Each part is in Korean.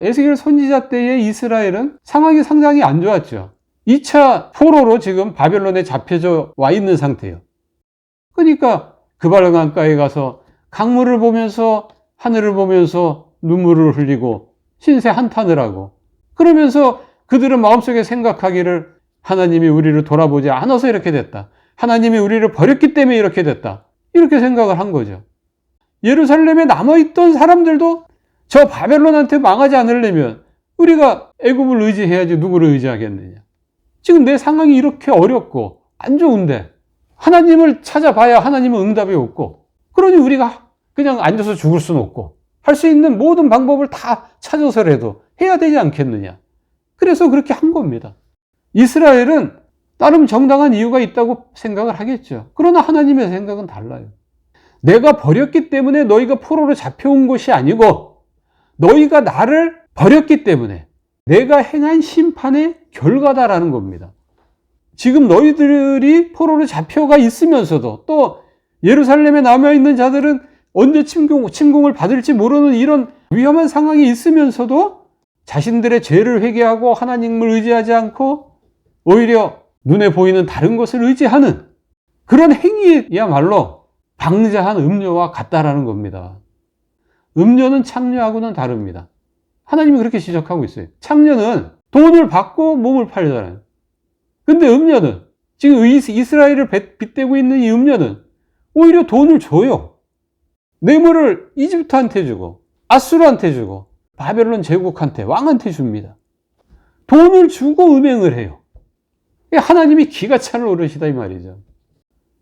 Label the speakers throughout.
Speaker 1: 에스겔 선지자 때의 이스라엘은 상황이 상당히 안 좋았죠. 2차 포로로 지금 바벨론에 잡혀져 와 있는 상태예요. 그러니까 그발 강가에 가서 강물을 보면서 하늘을 보면서 눈물을 흘리고 신세 한탄을 하고, 그러면서 그들은 마음속에 생각하기를 하나님이 우리를 돌아보지 않아서 이렇게 됐다, 하나님이 우리를 버렸기 때문에 이렇게 됐다, 이렇게 생각을 한 거죠. 예루살렘에 남아있던 사람들도 저 바벨론한테 망하지 않으려면 우리가 애굽을 의지해야지 누구를 의지하겠느냐. 지금 내 상황이 이렇게 어렵고 안 좋은데 하나님을 찾아봐야 하나님은 응답이 없고, 그러니 우리가 그냥 앉아서 죽을 수는 없고 할 수 있는 모든 방법을 다 찾아서라도 해야 되지 않겠느냐. 그래서 그렇게 한 겁니다. 이스라엘은 나름 정당한 이유가 있다고 생각을 하겠죠. 그러나 하나님의 생각은 달라요. 내가 버렸기 때문에 너희가 포로로 잡혀온 것이 아니고 너희가 나를 버렸기 때문에 내가 행한 심판의 결과다라는 겁니다. 지금 너희들이 포로로 잡혀가 있으면서도 또 예루살렘에 남아있는 자들은 언제 침공을 받을지 모르는 이런 위험한 상황이 있으면서도 자신들의 죄를 회개하고 하나님을 의지하지 않고 오히려 눈에 보이는 다른 것을 의지하는 그런 행위야말로 방자한 음료와 같다라는 겁니다. 음료는 창녀하고는 다릅니다. 하나님이 그렇게 지적하고 있어요. 창녀는 돈을 받고 몸을 팔잖아요. 근데 음료는, 지금 이스라엘을 빗대고 있는 이 음료는 오히려 돈을 줘요. 뇌물을 이집트한테 주고 아수르한테 주고 바벨론 제국한테, 왕한테 줍니다. 돈을 주고 음행을 해요. 하나님이 기가 차는 어르시다 이 말이죠.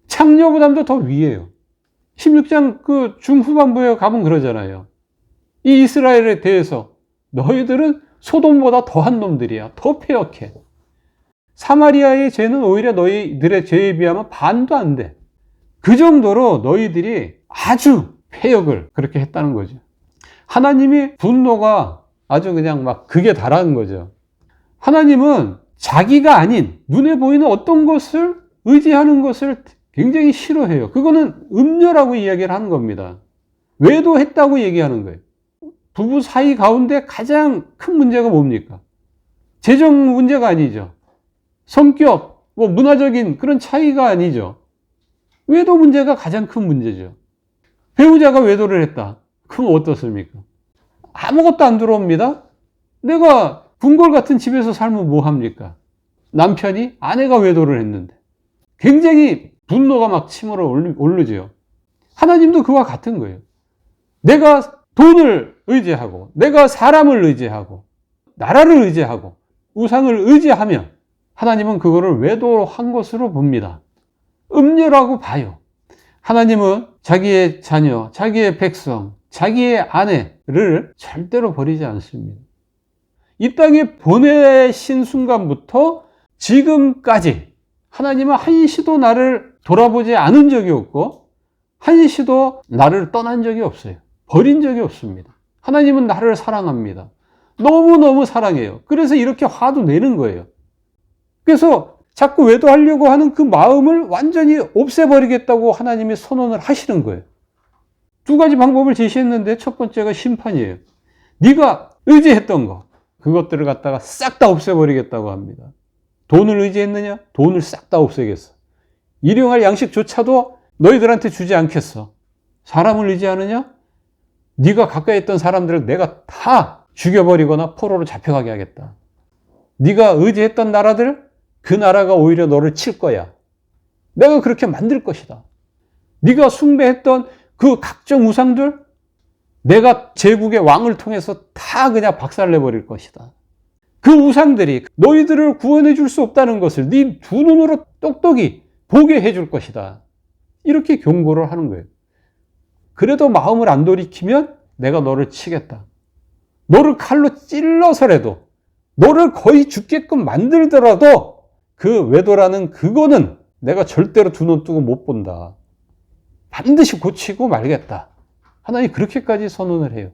Speaker 1: 창녀보다도 더 위에요. 16장 그 중후반부에 가면 그러잖아요. 이 이스라엘에 대해서 너희들은 소돔보다 더한 놈들이야. 더 폐역해. 사마리아의 죄는 오히려 너희들의 죄에 비하면 반도 안 돼. 그 정도로 너희들이 아주 폐역을 그렇게 했다는 거죠. 하나님의 분노가 아주 그냥 막 극에 달하는 거죠. 하나님은 자기가 아닌 눈에 보이는 어떤 것을 의지하는 것을 굉장히 싫어해요. 그거는 음녀라고 이야기를 하는 겁니다. 외도했다고 얘기하는 거예요. 부부 사이 가운데 가장 큰 문제가 뭡니까? 재정 문제가 아니죠. 성격, 문화적인 그런 차이가 아니죠. 외도 문제가 가장 큰 문제죠. 배우자가 외도를 했다. 그럼 어떻습니까? 아무것도 안 들어옵니다. 내가 궁궐 같은 집에서 살면 뭐 합니까? 남편이 아내가 외도를 했는데 굉장히 분노가 막 치밀어 오르죠. 하나님도 그와 같은 거예요. 내가 돈을 의지하고 내가 사람을 의지하고 나라를 의지하고 우상을 의지하면 하나님은 그거를 외도한 것으로 봅니다. 음녀라고 봐요. 하나님은 자기의 자녀, 자기의 백성, 자기의 아내를 절대로 버리지 않습니다. 이 땅에 보내신 순간부터 지금까지 하나님은 한시도 나를 돌아보지 않은 적이 없고 한시도 나를 떠난 적이 없어요. 버린 적이 없습니다. 하나님은 나를 사랑합니다. 너무너무 사랑해요. 그래서 이렇게 화도 내는 거예요. 그래서 자꾸 외도하려고 하는 그 마음을 완전히 없애버리겠다고 하나님이 선언을 하시는 거예요. 두 가지 방법을 제시했는데 첫 번째가 심판이에요. 네가 의지했던 거, 그것들을 갖다가 싹 다 없애버리겠다고 합니다. 돈을 의지했느냐? 돈을 싹 다 없애겠어. 일용할 양식조차도 너희들한테 주지 않겠어. 사람을 의지하느냐? 네가 가까이 있던 사람들을 내가 다 죽여버리거나 포로로 잡혀가게 하겠다. 네가 의지했던 나라들, 그 나라가 오히려 너를 칠 거야. 내가 그렇게 만들 것이다. 네가 숭배했던 그 각종 우상들, 내가 제국의 왕을 통해서 다 그냥 박살내버릴 것이다. 그 우상들이 너희들을 구원해 줄 수 없다는 것을 네 두 눈으로 똑똑히 보게 해줄 것이다. 이렇게 경고를 하는 거예요. 그래도 마음을 안 돌이키면 내가 너를 치겠다. 너를 칼로 찔러서라도, 너를 거의 죽게끔 만들더라도 그 외도라는 그거는 내가 절대로 두 눈 뜨고 못 본다. 반드시 고치고 말겠다. 하나님 그렇게까지 선언을 해요.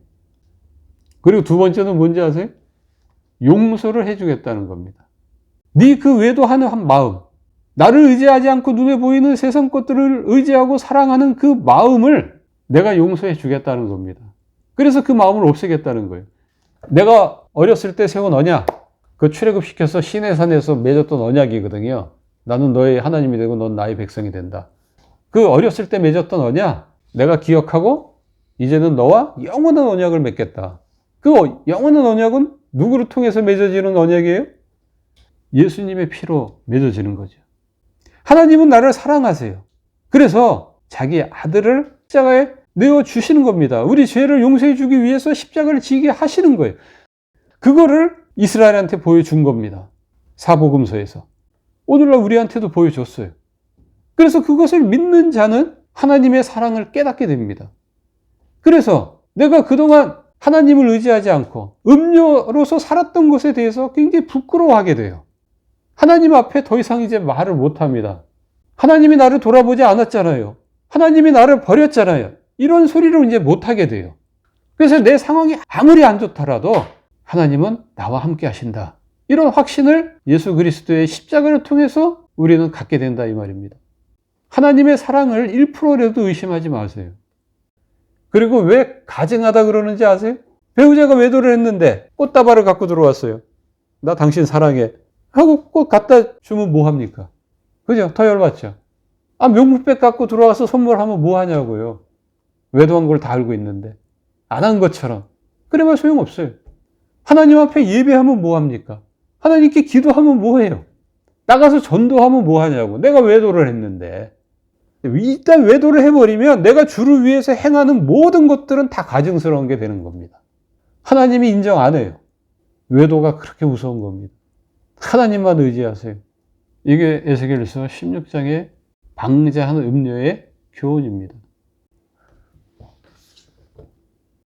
Speaker 1: 그리고 두 번째는 뭔지 아세요? 용서를 해주겠다는 겁니다. 네 그 외도하는 한 마음, 나를 의지하지 않고 눈에 보이는 세상 것들을 의지하고 사랑하는 그 마음을 내가 용서해 주겠다는 겁니다. 그래서 그 마음을 없애겠다는 거예요. 내가 어렸을 때 세운 언약, 그 출애굽시켜서 시내산에서 맺었던 언약이거든요. 나는 너의 하나님이 되고 넌 나의 백성이 된다. 그 어렸을 때 맺었던 언약 내가 기억하고 이제는 너와 영원한 언약을 맺겠다. 그 영원한 언약은 누구를 통해서 맺어지는 언약이에요? 예수님의 피로 맺어지는 거죠. 하나님은 나를 사랑하세요. 그래서 자기 아들을 십자가에 내어주시는 겁니다. 우리 죄를 용서해 주기 위해서 십자가를 지게 하시는 거예요. 그거를 이스라엘한테 보여준 겁니다. 사복음서에서. 오늘날 우리한테도 보여줬어요. 그래서 그것을 믿는 자는 하나님의 사랑을 깨닫게 됩니다. 그래서 내가 그동안 하나님을 의지하지 않고 음료로서 살았던 것에 대해서 굉장히 부끄러워하게 돼요. 하나님 앞에 더 이상 이제 말을 못합니다. 하나님이 나를 돌아보지 않았잖아요. 하나님이 나를 버렸잖아요. 이런 소리를 이제 못하게 돼요. 그래서 내 상황이 아무리 안 좋더라도 하나님은 나와 함께 하신다. 이런 확신을 예수 그리스도의 십자가를 통해서 우리는 갖게 된다 이 말입니다. 하나님의 사랑을 1%라도 의심하지 마세요. 그리고 왜 가증하다 그러는지 아세요? 배우자가 외도를 했는데 꽃다발을 갖고 들어왔어요. 나 당신 사랑해. 하고 꽃 갖다 주면 뭐 합니까? 그죠? 더 열받죠? 명품백 갖고 들어와서 선물하면 뭐 하냐고요. 외도한 걸 다 알고 있는데. 안 한 것처럼. 그래봐야 소용없어요. 하나님 앞에 예배하면 뭐 합니까? 하나님께 기도하면 뭐 해요? 나가서 전도하면 뭐 하냐고. 내가 외도를 했는데. 일단 외도를 해버리면 내가 주를 위해서 행하는 모든 것들은 다 가증스러운 게 되는 겁니다. 하나님이 인정 안 해요. 외도가 그렇게 무서운 겁니다. 하나님만 의지하세요. 이게 에스겔서 16장의 방자한 음료의 교훈입니다.